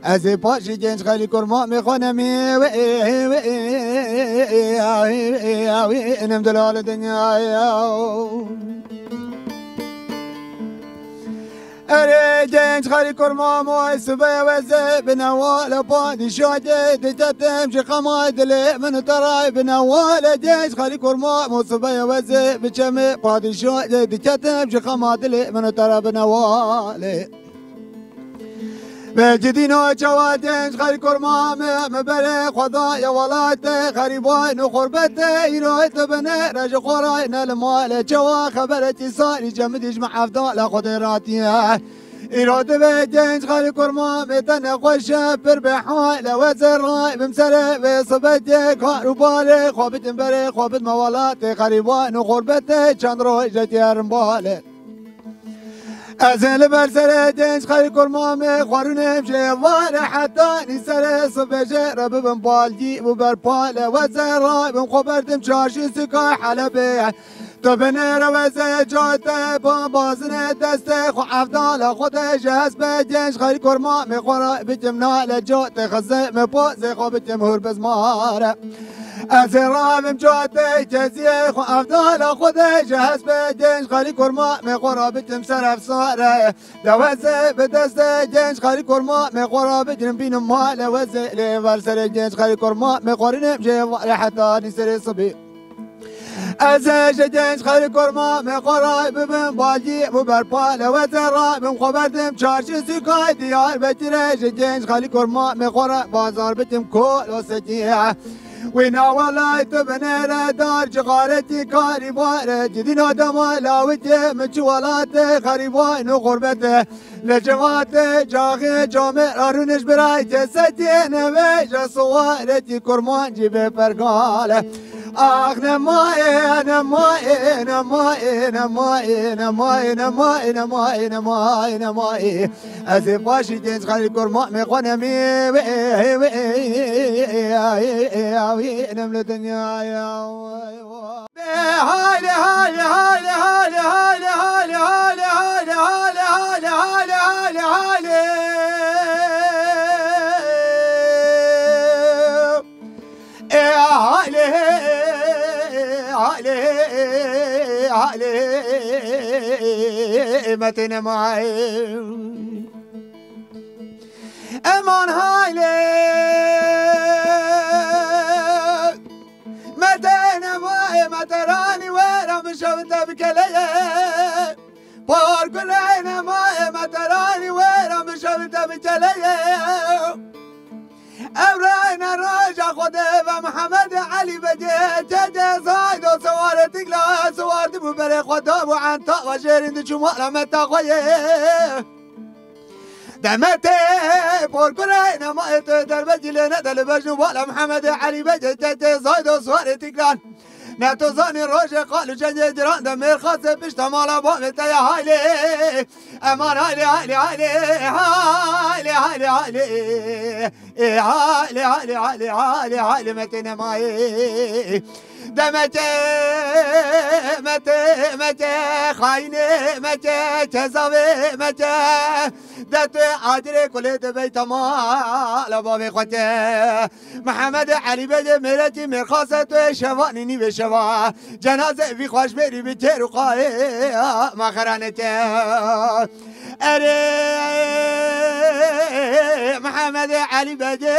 از پاشی جنج خالی کرما میخونم اینم دلال دنیا اره جنج خالی کرما موی سبه وزه بنوال پادی شاده دجتم شی خماد لی من ترای بنوال جنج خالی کرما مو سبه وزه بچم پادی شاده دجتم شی خماد لی من ترای بنوال به جدینو چوادنج خری کرما مبره خدای ولات خریبای نخربت ایرو تبنه رج خورای نلمال چوا خبرتی ساری جمدیش محفظه لخدراتیه ایراد به جنج خری کرما میتن خوش پر به حال وزرای بمسره به صبت کاروبار خوابت بره خوابت موالات خریبای نخربت چند روی جتیرم باله از لبر سر جنج خری کرمام خورنم شوار حتی نیسر صبح رب بن بالجی و بر پال و زرای بن خبرتم چارشی سکای حلبه تو بنر و زجات با بازن دست خو افضل خودش هست به جنج خری کرمام خورا بجمنا لجات خزم پوز خو بجمهور بزماره از رابم جاده جزیه خو افضل خودش هست به جنج خالی کرما میخورا بتم سر افساره دوزه به دست جنج خالی کرما میخورا بجرم بین مال وزه لیور سر جنج خالی کرما میخورینم جوار حتی نیسر صبی از جنج خالی کرما میخورا ببین باجی و برپال وزه رابم خبردم چارچی سکای دیار بجره جنج خالی کرما میخورا بازار بتم کل و سجیه وینا والای تو بنر دار جغارتی کاری باره جدی نادم لاوجه مچوالات خریبای نو غربته لجوات جاغی جامع آرونش برای جسدی نویج سوارتی کرمان جیب پرگاله آخ نمای نمای نمای نمای نمای نمای نمای نمای نمای از پاشی جنج خالی کرمان میخونم نمل دنیا یا هالی هالی هالی هالی هالی هالی هالی هالی هالی هالی هالی هالی هالی هالی هالی متن معي امان هالی متراني وين مشوت بكليه بور كلين ما متراني وين مشوت بكليه أبراهيم راجع خديفة محمد علي بديت زايد وسوارتك لا سوارتي ببري خدام وعن طاق وشيرين شمال متى خويه دمتي بور كلين ما تقدر بجلنا دل بجنو ولا محمد علي بديت زايد وسوارتك لا نتوزاني روجي قالوا جنجي جران دمير خاصة بيش تمالا بومتا يا هايلي امان هايلي هايلي هايلي هايلي هايلي هايلي هايلي هايلي هايلي هايلي هايلي متين ماي دمتي متي متي خايني متي تزاوي متي دت عادري كل بيت مالا بابي خوتي محمد علي بدي ميرتي مرخاصة شواني نيوي شوا جنازة في خوش بيري بتير وقاي ما خرانتي اري محمد علي بدي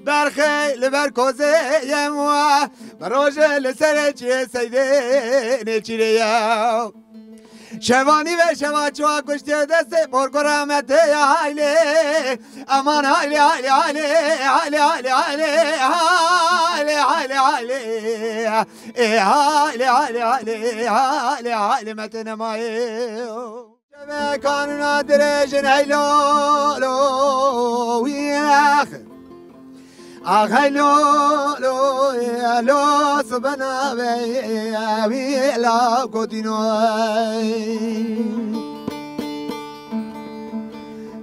برخي لبركوزي يموا بروج لسرچي سيدي نچيريا شواني و شوا چوا کشتی دست پر کرامت یا هایلی امان هایلی هایلی هایلی هایلی هایلی هایلی هایلی هایلی هایلی هایلی هایلی هایلی هایلی متن مایی شبه کانونا درجن هیلو ویخ هلو لو لو سبنا بي لا كوتينو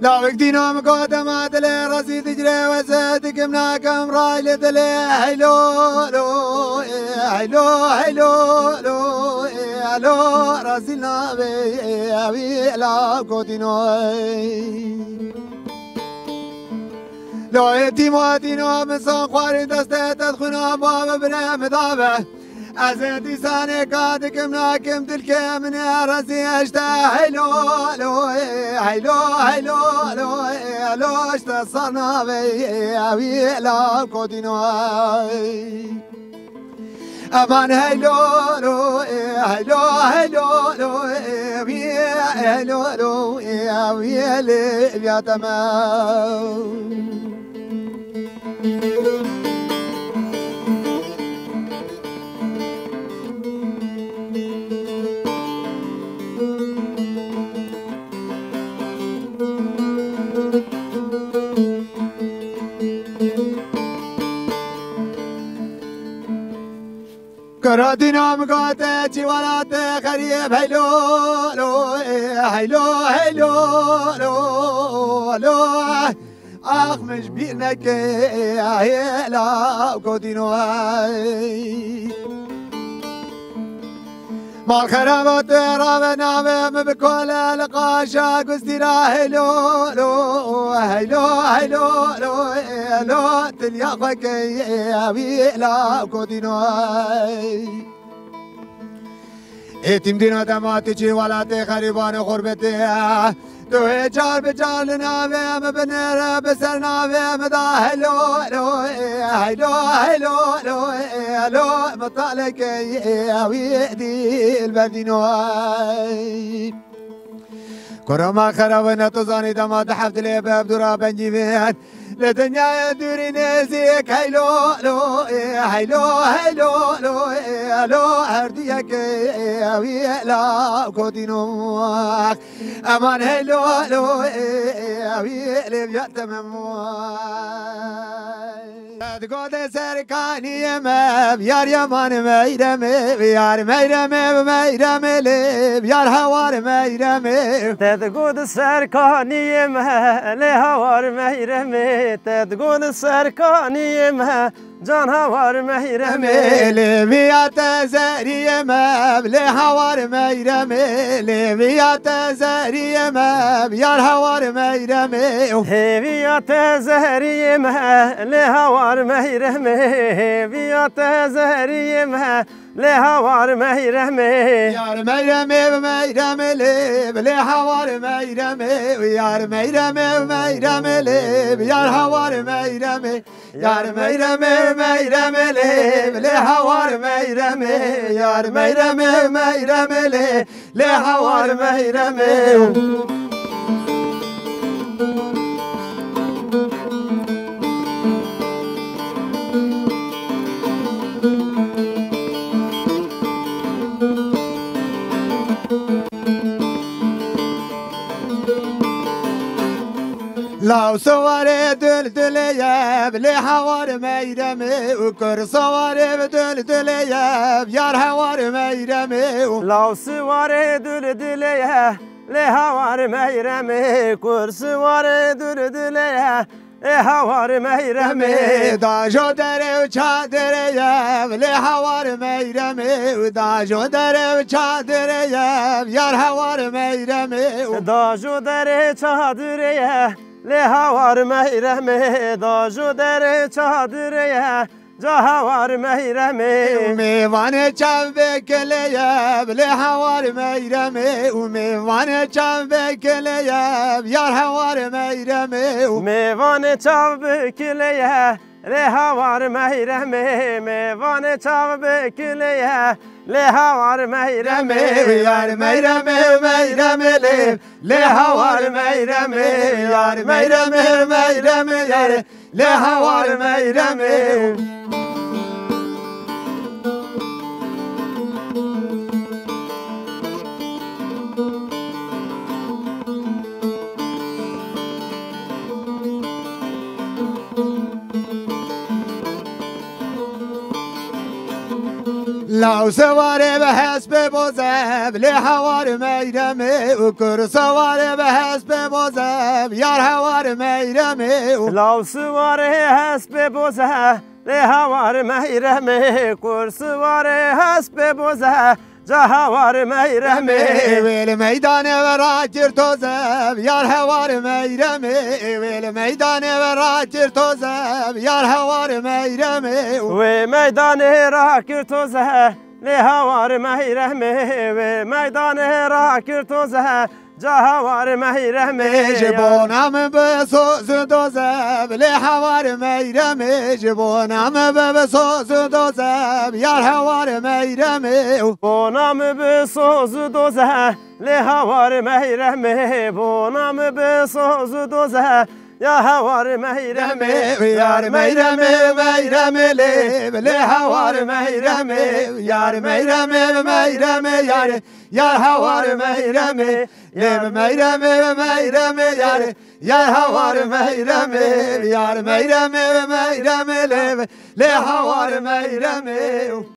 لا وقتنا مقدمات لي راسي تجري وزادك مناكم راي لدلي هلو لو هلو هلو لو هلو راسينا بي لا كوتينو لو يتيماتينو من صن خواري دسته تدخنا باب بنا مضابه أزنتي ساني كادك مناكم تلك من راسي اشتا هلو لو هلو هلو لو هلو اشتا صرنا بي لا كودينو امان هلو لو هلو هلو لو بي هلو لو بي يا تمام كرادنا مقاتي ولات خريب هلو لو هلو هلو لو لو اخ مش بينك يا لا كودينو ما الخرابات رابنا بكل القاشا قستيرا هلو لو هلو هلو لو لو تلياقك يا لا كودينو اتم دينا دماتي ولا تخربان خربتي تو چار بچار لناوه مبنر بسر ناوه مدا هلو لو هلو هلو لو هلو مطالك يا ويدي البردينو كرما خرابنا تزاني دمات حفت لي باب درا بنجيبين لدنيا دوري نزيك هلو لو هلو هلو لو هلو هرديك يا ويلا كودينو امان هلو لو يا ويلا بيتمم تقول سركاني ما بيار يمان ميرم بيار ميرم ميرم لي بيار هوار ميرم تقول سركاني ما لهوار ميرم تقول سركاني ما جان هوار ميرم لي بيات زري ما لهوار ميرم لي بيات زري ما بيار هوار ميرم بيات زري ما لهوار ميرم بيات زري ما لهوار ميرم يار ميرم ميرم لي لهوار ميرم يار ميرم ميرم لي بيار هوار ميرم يار ميرم ميرم لي لهوار ميرم يار ميرم ميرم لي لهوار ميرم لو سواري دل دليا بلي حوار ميرمي وكر سواري بدل دليا بيار حوار ميرمي لو سواري دل دليا لهوار ميرمي كر سواري دل دليا لهوار ميرمي داجو دري وچادري يا بلي حوار ميرمي وداجو دري وچادري يا بيار حوار ميرمي داجو دري وچادري لهوار ميرمي داجو دري وچادري جهوار ميرمي وميوان چاوبك ليا بلي حوار ميرمي وميوان چاوبك ليا بيار حوار ميرمي وميوان چاوبك ليا لهوار ميرمي ميوان چاوبك ليا لهوار ميرمي يار ميرمي ميرمي لهوار ميرمي يار ميرمي ميرمي يار لهوار ميرمي لو سواري بحسب بوزب لحوار ميرمي وكر سواري بحسب بوزب يار حوار ميرمي لو سواره حسب بوزه لهوار مهرمي كر سواره حسب بوزه جهوار مهرمي ويل ميدان وراجر توزب يار حوار ميرمي ويل ميدان وراجر توزب يار حوار ميرمي وميدان راكر توزه لهوار مهرمي وميدان راكر توزه جهوار مهرمي جبونم بسوز دوزب لحوار ميرمي جبونم بسوز دوزب يار حوار ميرمي بونام بسوز دوزه لهوار مهرمي بونام بسوز دوزه يا هوار مهرمي يار ميرمي ميرمي لحوار ميرمي يار ميرمي ميرمي يار حوار ميرمي ميرمي ميرمي يار حوار ميرمي يار ميرمي ميرمي لحوار ميرمي